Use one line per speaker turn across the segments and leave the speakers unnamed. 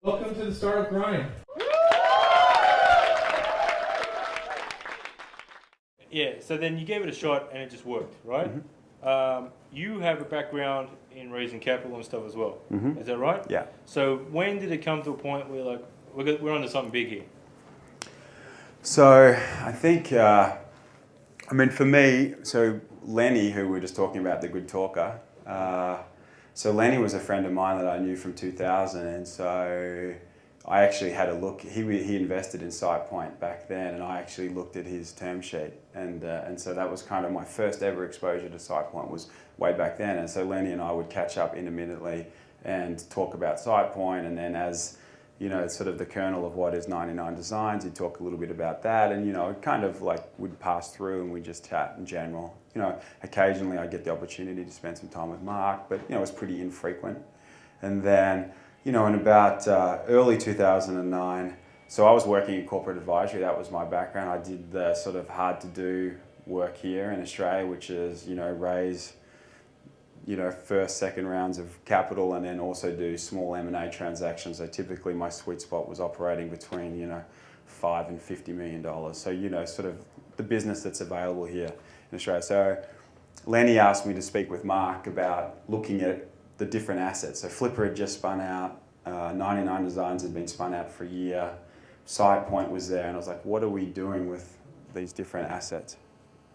Welcome to the Startup Grind.
Yeah, so then you gave it a shot and it just worked, right?
Mm-hmm.
You have a background in raising capital and stuff as well.
Mm-hmm.
Is that right?
Yeah.
So when did it come to a point where like we're onto something big here?
So I think, for me, so Lenny, who we were just talking about, the good talker, so Lenny was a friend of mine that I knew from 2000, and so I actually had a look. He invested in SitePoint back then, and I actually looked at his term sheet, and so that was kind of my first ever exposure to SitePoint was way back then. And so Lenny and I would catch up intermittently and talk about SitePoint, and then as you know, sort of the kernel of what is 99Designs, he'd talk a little bit about that, and it kind of like would pass through and we'd just chat in general. Occasionally I get the opportunity to spend some time with Mark, but it was pretty infrequent. And then, in about early 2009, so I was working in corporate advisory, that was my background. I did the sort of hard to do work here in Australia, which is, raise first, second rounds of capital, and then also do small M&A transactions. So typically my sweet spot was operating between, $5 and $50 million. So, sort of the business that's available here in Australia. So Lenny asked me to speak with Mark about looking at the different assets. So Flipper had just spun out, 99Designs had been spun out for a year, SitePoint was there, and I was like, what are we doing with these different assets?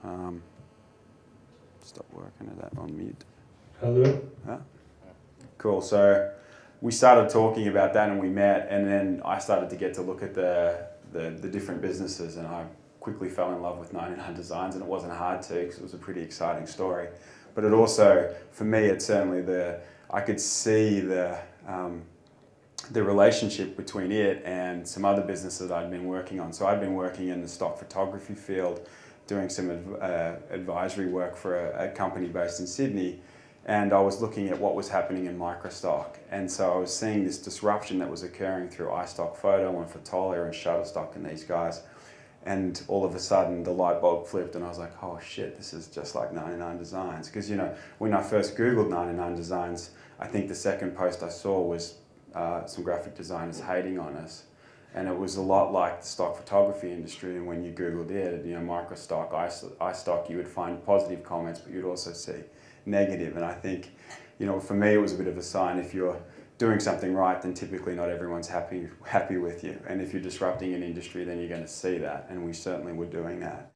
Stop working at that on mute.
Hello.
Huh? Cool. So we started talking about that, and we met, and then I started to get to look at the different businesses, and I quickly fell in love with 99Designs, and it wasn't hard to because it was a pretty exciting story. But it also, for me, it's certainly I could see the relationship between it and some other businesses that I'd been working on. So I'd been working in the stock photography field, doing some advisory work for a company based in Sydney, and I was looking at what was happening in microstock. And so I was seeing this disruption that was occurring through iStock Photo and Fotolia and Shutterstock and these guys. And all of a sudden the light bulb flipped and I was like, oh shit, this is just like 99Designs. Because when I first Googled 99Designs, I think the second post I saw was some graphic designers hating on us. And it was a lot like the stock photography industry, and when you Googled it, microstock, iStock, you would find positive comments, but you'd also see negative. And I think, for me, it was a bit of a sign. If you're doing something right, then typically not everyone's happy with you. And if you're disrupting an industry, then you're going to see that. And we certainly were doing that.